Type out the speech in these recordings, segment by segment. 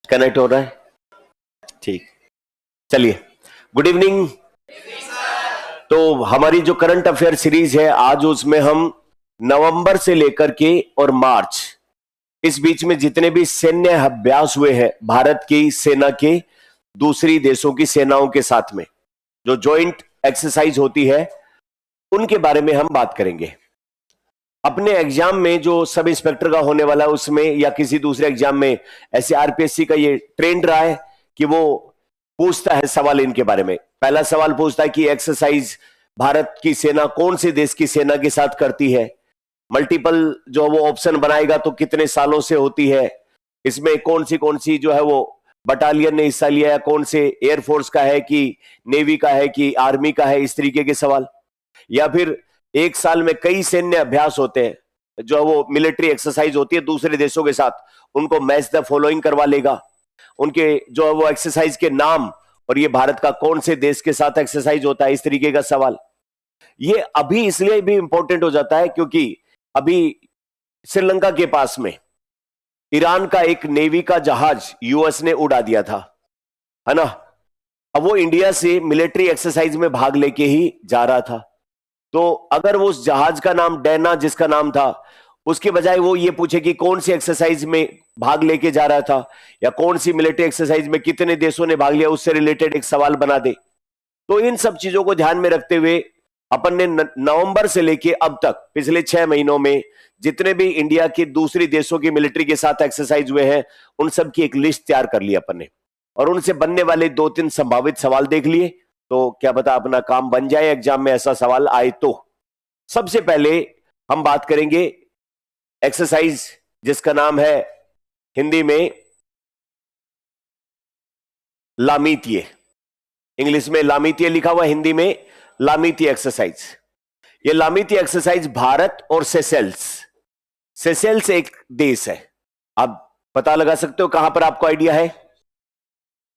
Connect हो रहा है? ठीक, चलिए, गुड इवनिंग। तो हमारी जो करंट अफेयर सीरीज है आज, उसमें हम नवंबर से लेकर के और मार्च, इस बीच में जितने भी सैन्य अभ्यास हुए हैं भारत की सेना के दूसरी देशों की सेनाओं के साथ में, जो जॉइंट एक्सरसाइज होती है, उनके बारे में हम बात करेंगे। अपने एग्जाम में जो सब इंस्पेक्टर का होने वाला है उसमें, या किसी दूसरे एग्जाम में, ऐसे आरपीएससी का ये ट्रेंड रहा है कि वो पूछता है सवाल इनके बारे में। पहला सवाल पूछता है कि एक्सरसाइज भारत की सेना कौन से देश की सेना के साथ करती है। मल्टीपल जो वो ऑप्शन बनाएगा तो कितने सालों से होती है, इसमें कौन सी जो है वो बटालियन ने हिस्सा लिया है, कौन से एयरफोर्स का है कि नेवी का है कि आर्मी का है, इस तरीके के सवाल। या फिर एक साल में कई सैन्य अभ्यास होते हैं, जो वो मिलिट्री एक्सरसाइज होती है दूसरे देशों के साथ, उनको मैच द फॉलोइंग करवा लेगा। उनके जो वो एक्सरसाइज के नाम और ये भारत का कौन से देश के साथ एक्सरसाइज होता है, इस तरीके का सवाल। ये अभी इसलिए भी इंपॉर्टेंट हो जाता है क्योंकि अभी श्रीलंका के पास में ईरान का एक नेवी का जहाज यूएस ने उड़ा दिया था, है ना। अब वो इंडिया से मिलिट्री एक्सरसाइज में भाग लेके ही जा रहा था, तो अगर वो उस जहाज का नाम डैना जिसका नाम था, उसके बजाय वो ये पूछे कि कौन सी एक्सरसाइज में भाग लेके जा रहा था, या कौन सी मिलिट्री एक्सरसाइज में कितने देशों ने भाग लिया, उससे रिलेटेड एक सवाल बना दे। तो इन सब चीजों को ध्यान में रखते हुए अपन ने नवंबर से लेके अब तक पिछले 6 महीनों में जितने भी इंडिया के दूसरी देशों की मिलिट्री के साथ एक्सरसाइज हुए हैं, उन सब की एक लिस्ट तैयार कर ली अपन ने, और उनसे बनने वाले 2-3 संभावित सवाल देख लिए। तो क्या पता अपना काम बन जाए एग्जाम में ऐसा सवाल आए तो। सबसे पहले हम बात करेंगे एक्सरसाइज जिसका नाम है हिंदी में लामितीय, इंग्लिश में लामितीय लिखा हुआ, हिंदी में लामितीय एक्सरसाइज। ये लामितीय एक्सरसाइज भारत और सेशेल्स एक देश है, आप पता लगा सकते हो कहां पर, आपको आइडिया है?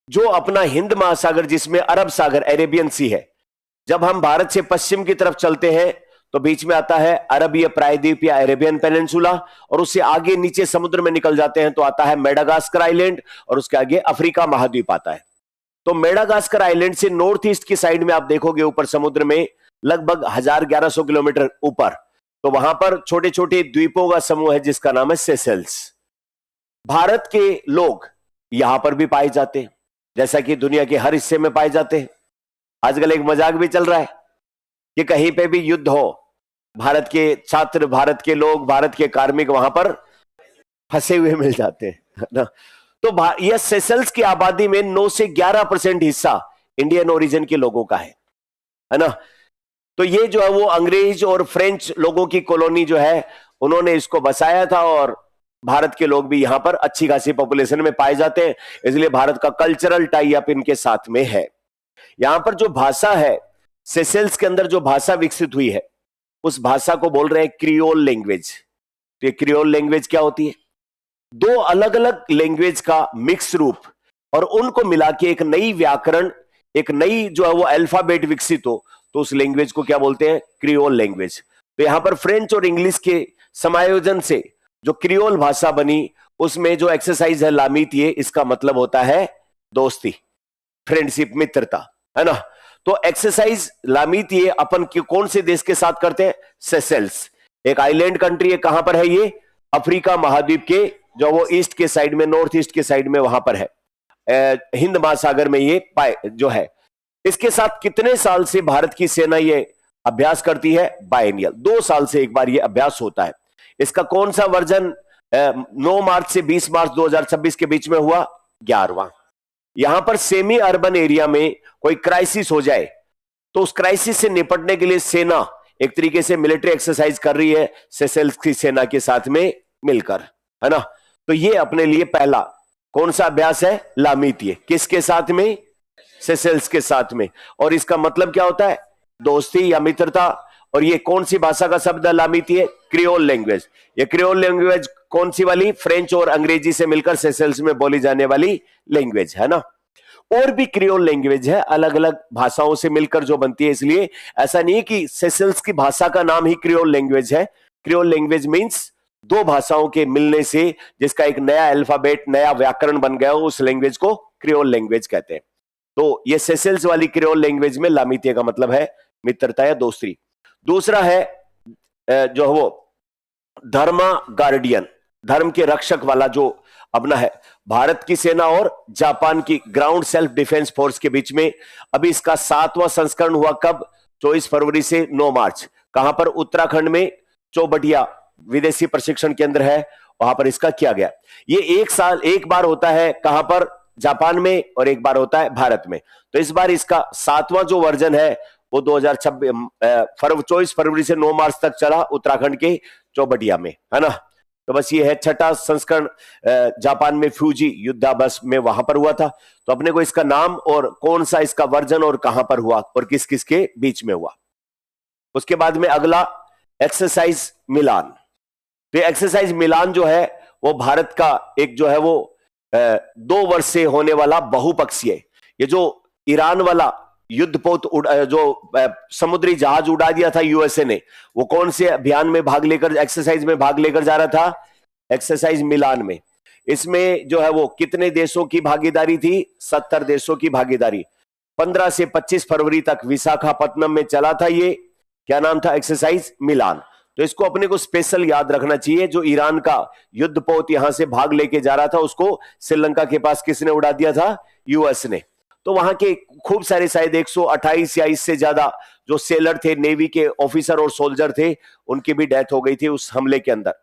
जो अपना हिंद महासागर, जिसमें अरब सागर अरेबियन सी है, जब हम भारत से पश्चिम की तरफ चलते हैं तो बीच में आता है अरबीय प्रायद्वीप या अरेबियन पेनिनसुला, और उससे आगे नीचे समुद्र में निकल जाते हैं तो आता है मेडागास्कर आइलैंड, और उसके आगे अफ्रीका महाद्वीप आता है। तो मेडागास्कर आइलैंड से नॉर्थ ईस्ट की साइड में आप देखोगे ऊपर समुद्र में लगभग 1100 किलोमीटर ऊपर, तो वहां पर छोटे छोटे द्वीपों का समूह है जिसका नाम है सेशेल्स। भारत के लोग यहां पर भी पाए जाते हैं, जैसा कि दुनिया के हर हिस्से में पाए जाते हैं। आजकल एक मजाक भी चल रहा है कि कहीं पे भी युद्ध हो, भारत के छात्र, भारत के लोग, भारत के कार्मिक वहां पर फंसे हुए मिल जाते हैं ना। तो यह सेशेल्स की आबादी में 9 से 11% हिस्सा इंडियन ओरिजिन के लोगों का है ना। तो ये जो है वो अंग्रेज और फ्रेंच लोगों की कॉलोनी जो है, उन्होंने इसको बसाया था, और भारत के लोग भी यहां पर अच्छी खासी पॉपुलेशन में पाए जाते हैं, इसलिए भारत का कल्चरल टाई अप इनके साथ में है। यहां पर जो भाषा है, सेशेल्स के अंदर जो भाषा विकसित हुई है, उस भाषा को बोल रहे हैं क्रियोल लैंग्वेज। तो ये क्रियोल लैंग्वेज क्या होती है? 2 अलग अलग लैंग्वेज का मिक्स रूप, और उनको मिला के एक नई व्याकरण, एक नई जो है वो अल्फाबेट विकसित हो, तो उस लैंग्वेज को क्या बोलते हैं? Creole language. तो यहां पर फ्रेंच और इंग्लिश के समायोजन से जो क्रियोल भाषा बनी, उसमें जो एक्सरसाइज है लामितीय, इसका मतलब होता है दोस्ती, फ्रेंडशिप, मित्रता, है ना। तो एक्सरसाइज लामितीय अपन कौन से देश के साथ करते हैं? सेशेल्स, एक आइलैंड कंट्री है। कहां पर है ये? अफ्रीका महाद्वीप के जो वो ईस्ट के साइड में, नॉर्थ ईस्ट के साइड में वहां पर है, हिंद महासागर में ये पाए जो है। इसके साथ कितने साल से भारत की सेना ये अभ्यास करती है? बायनियल, 2 साल से एक बार ये अभ्यास होता है। इसका कौन सा वर्जन 9 मार्च से 20 मार्च 2026 के बीच में हुआ? 11वां। यहां पर सेमी अर्बन एरिया में कोई क्राइसिस हो जाए तो उस क्राइसिस से निपटने के लिए सेना एक तरीके से मिलिट्री एक्सरसाइज कर रही है सेशेल्स की सेना के साथ में मिलकर, है ना। तो ये अपने लिए पहला कौन सा अभ्यास है? लामितीय। किसके साथ में? सेशेल्स के साथ में। और इसका मतलब क्या होता है? दोस्ती या मित्रता। और ये कौन सी भाषा का शब्द है लामितीय? Creole language. ये क्रियोल लैंग्वेज कौन सी वाली? फ्रेंच और अंग्रेजी से मिलकर सेशेल्स में बोली जाने वाली लैंग्वेज, है ना। और भी क्रियोल लैंग्वेज है, अलग अलग भाषाओं से मिलकर जो बनती है, इसलिए ऐसा नहीं है कि सेशेल्स की भाषा का नाम ही क्रियोल लैंग्वेज है। क्रियोल लैंग्वेज मींस दो भाषाओं के मिलने से जिसका एक नया अल्फाबेट, नया व्याकरण बन गया हो, उस लैंग्वेज को क्रियोल लैंग्वेज कहते हैं। तो ये सेशेल्स वाली क्रियोल लैंग्वेज में लामितिया का मतलब है मित्रता या दोस्ती। दूसरा है जो वो धर्मा गार्डियन, धर्म के रक्षक वाला जो अपना है, भारत की सेना और जापान की ग्राउंड सेल्फ डिफेंस फोर्स के बीच में अभी इसका 7वां संस्करण हुआ। कब? 24 फरवरी से 9 मार्च। कहां पर? उत्तराखंड में चौबटिया विदेशी प्रशिक्षण केंद्र है, वहां पर इसका किया गया। ये एक साल एक बार होता है। कहां पर? जापान में, और एक बार होता है भारत में। तो इस बार इसका 7वां जो वर्जन है वो 24 फरवरी से 9 मार्च तक चला उत्तराखंड के चौबटिया में, है ना। तो बस ये है छठा संस्करण जापान में फ्यूजी युद्धाभ्यास में वहां पर हुआ था। तो अपने को इसका नाम और कौन सा इसका वर्जन और कहां पर हुआ और किस किस के बीच में हुआ। उसके बाद में अगला एक्सरसाइज मिलान। तो एक्सरसाइज मिलान जो है वो भारत का एक जो है वो 2 वर्ष से होने वाला बहुपक्षीय, ये जो ईरान वाला युद्धपोत जो समुद्री जहाज उड़ा दिया था यूएसए ने, वो कौन से अभियान में भाग लेकर, एक्सरसाइज में भाग लेकर जा रहा था? एक्सरसाइज मिलान में। इसमें जो है वो कितने देशों की भागीदारी थी? 70 देशों की भागीदारी। 15 से 25 फरवरी तक विशाखापत्तनम में चला था ये। क्या नाम था? एक्सरसाइज मिलान। तो इसको अपने को स्पेशल याद रखना चाहिए। जो ईरान का युद्धपोत यहां से भाग लेके जा रहा था उसको श्रीलंका के पास किसने उड़ा दिया था? यूएस ने। तो वहां के खूब सारे, शायद 128 या इससे ज्यादा जो सेलर थे, नेवी के ऑफिसर और सोल्जर थे, उनकी भी डेथ हो गई थी उस हमले के अंदर।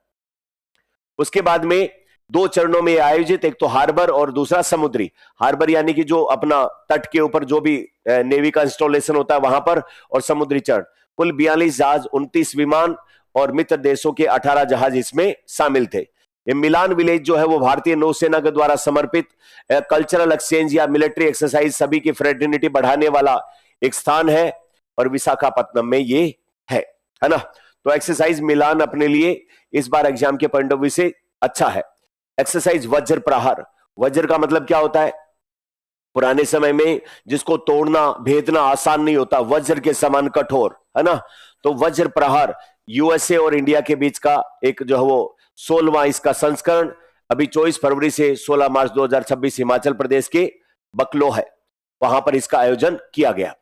उसके बाद में 2 चरणों में आयोजित, एक तो हार्बर और दूसरा समुद्री। हार्बर यानी कि जो अपना तट के ऊपर जो भी नेवी का इंस्टॉलेशन होता है वहां पर, और समुद्री चरण। कुल 42 जहाज, 29 विमान और मित्र देशों के 18 जहाज इसमें शामिल थे। ये मिलान विलेज जो है वो भारतीय नौसेना के द्वारा समर्पित कल्चरल एक्सचेंज या मिलिट्री एक्सरसाइज सभी की फ्रेटर्निटी बढ़ाने वाला एक स्थान है, और विशाखापत्तनम में ये है ना। तो एक्सरसाइज मिलान अपने लिए इस बार एग्जाम के पॉइंट ऑफ व्यू से अच्छा है। एक्सरसाइज वज्र प्रहार। वज्र का मतलब क्या होता है? पुराने समय में जिसको तोड़ना भेदना आसान नहीं होता, वज्र के समान कठोर, है ना। तो वज्र प्रहार यूएसए और इंडिया के बीच का एक जो है वो 16वां इसका संस्करण अभी 24 फरवरी से 16 मार्च 2026 हिमाचल प्रदेश के बकलो है, वहां पर इसका आयोजन किया गया।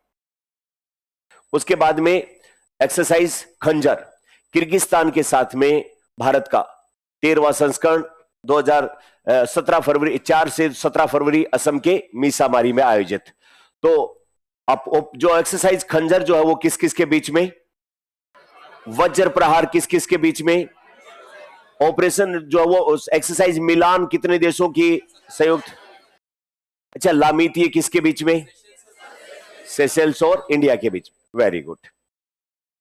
उसके बाद में एक्सरसाइज खंजर, किर्गिस्तान के साथ में भारत का 13वां संस्करण 2017 फरवरी 4 से 17 फरवरी असम के मीसामारी में आयोजित। तो अब जो एक्सरसाइज खंजर जो है वो किस किस के बीच में? वज्र प्रहार किस किस के बीच में? ऑपरेशन जो है वो एक्सरसाइज मिलान कितने देशों की संयुक्त? अच्छा, लामितिये किसके बीच में? सेशेल्स और इंडिया के बीच। Very good.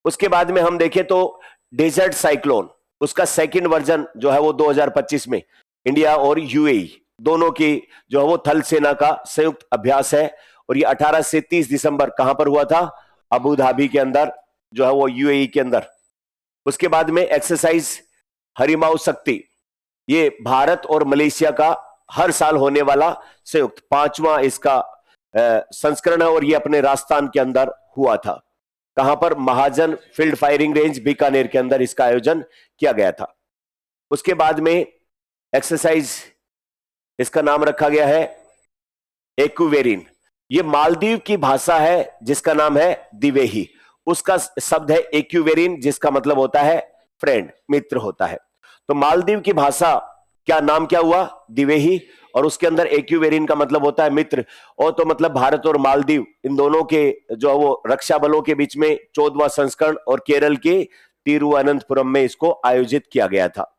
उसके बाद में हम देखें तो डेजर्ट साइक्लोन, उसका सेकंड वर्जन जो है वो 2025 में इंडिया और यूएई दोनों की जो है वो थल सेना का संयुक्त अभ्यास है, और ये 18 से 30 दिसंबर कहां पर हुआ था? अबू धाबी के अंदर, जो है वो यूएई के अंदर। उसके बाद में एक्सरसाइज हरिमाऊ शक्ति, ये भारत और मलेशिया का हर साल होने वाला संयुक्त 5वां इसका संस्करण है, और ये अपने राजस्थान के अंदर हुआ था। कहां पर? महाजन फील्ड फायरिंग रेंज बीकानेर के अंदर इसका आयोजन किया गया था। उसके बाद में एक्सरसाइज, इसका नाम रखा गया है एक्वेरिन। ये मालदीव की भाषा है जिसका नाम है दिवेही, उसका शब्द है एक्वेरिन जिसका मतलब होता है फ्रेंड, मित्र होता है। तो मालदीव की भाषा क्या नाम क्या हुआ? दिवेही, और उसके अंदर एक्वेरिन का मतलब होता है मित्र। और तो मतलब भारत और मालदीव इन दोनों के जो है वो रक्षा बलों के बीच में 14वां संस्करण, और केरल के तिरुवनंतपुरम में इसको आयोजित किया गया था।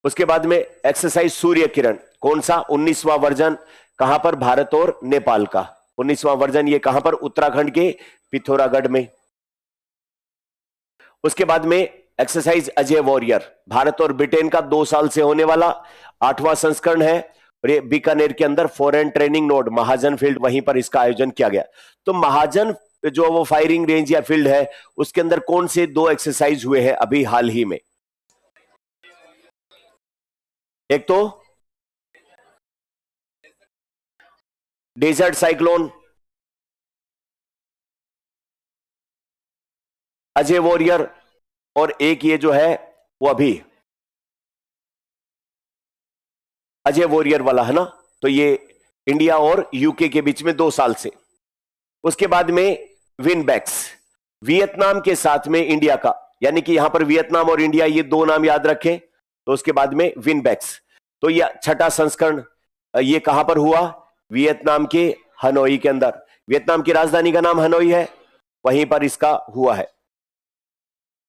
उसके बाद में एक्सरसाइज सूर्य किरण, कौन सा? 19वां वर्जन। कहां पर? भारत और नेपाल का 19वां वर्जन। ये कहां पर? उत्तराखंड के पिथौरागढ़ में। उसके बाद में एक्सरसाइज अजय वॉरियर, भारत और ब्रिटेन का 2 साल से होने वाला 8वां संस्करण है, और ये बीकानेर के अंदर फॉरेन ट्रेनिंग नोड महाजन फील्ड, वहीं पर इसका आयोजन किया गया। तो महाजन जो वो फायरिंग रेंज या फील्ड है, उसके अंदर कौन से 2 एक्सरसाइज हुए हैं अभी हाल ही में? एक तो डेजर्ट साइक्लोन, अजय वॉरियर, और एक ये जो है वो अभी अजय वॉरियर वाला है ना, तो ये इंडिया और यूके के बीच में 2 साल से। उसके बाद में विनबैक्स, वियतनाम के साथ में इंडिया का, यानी कि यहां पर वियतनाम और इंडिया ये 2 नाम याद रखें। तो उसके बाद में विनबैक्स, तो यह 6ठा संस्करण ये कहां पर हुआ? वियतनाम के हनोई के अंदर। वियतनाम की राजधानी का नाम हनोई है, वहीं पर इसका हुआ है।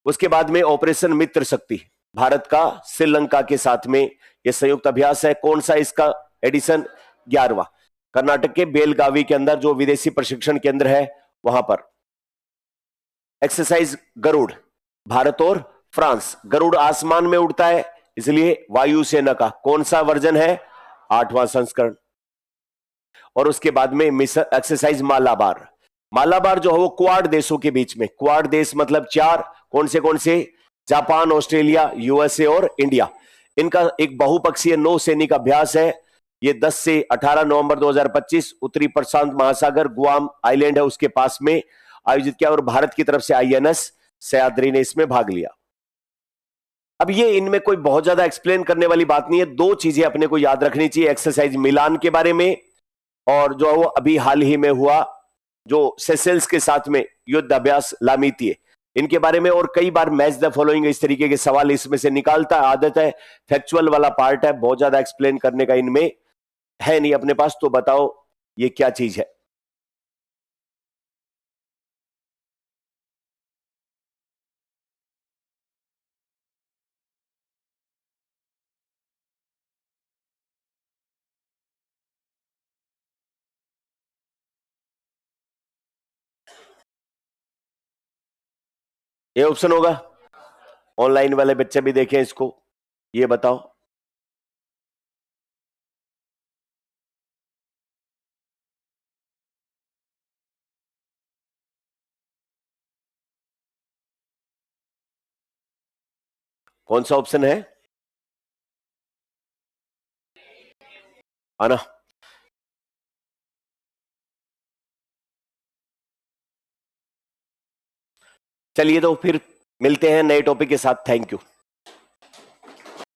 उसके बाद में ऑपरेशन मित्र शक्ति, भारत का श्रीलंका के साथ में यह संयुक्त अभ्यास है। कौन सा इसका एडिशन? 11वां। कर्नाटक के बेलगावी के अंदर जो विदेशी प्रशिक्षण केंद्र है वहां पर। एक्सरसाइज गरुड़, भारत और फ्रांस। गरुड़ आसमान में उड़ता है, इसलिए वायुसेना का कौन सा वर्जन है? 8वां संस्करण। और उसके बाद में मिशन एक्सरसाइज मालाबार। मालाबार जो है वो क्वाड देशों के बीच में, क्वाड देश मतलब 4, कौन से? जापान, ऑस्ट्रेलिया, यूएसए और इंडिया। इनका एक बहुपक्षीय नौसैनिक अभ्यास है। ये 10 से 18 नवंबर 2025 उत्तरी प्रशांत महासागर गुआम आइलैंड है उसके पास में आयोजित किया, और भारत की तरफ से आईएनएस सह्याद्री ने इसमें भाग लिया। अब ये इनमें कोई बहुत ज्यादा एक्सप्लेन करने वाली बात नहीं है। 2 चीजें अपने को याद रखनी चाहिए एक्सरसाइज मिलान के बारे में, और जो वो अभी हाल ही में हुआ जो सेशेल्स के साथ में युद्ध अभ्यास लामीतीय, इनके बारे में। और कई बार मैच द फॉलोइंग इस तरीके के सवाल इसमें से निकालता है, आदत है, फैक्चुअल वाला पार्ट है, बहुत ज्यादा एक्सप्लेन करने का इनमें है नहीं अपने पास। तो बताओ ये क्या चीज है? ये ऑप्शन होगा, ऑनलाइन वाले बच्चे भी देखें इसको, ये बताओ। कौन सा ऑप्शन है? आना। चलिए तो फिर मिलते हैं नए टॉपिक के साथ। Thank you.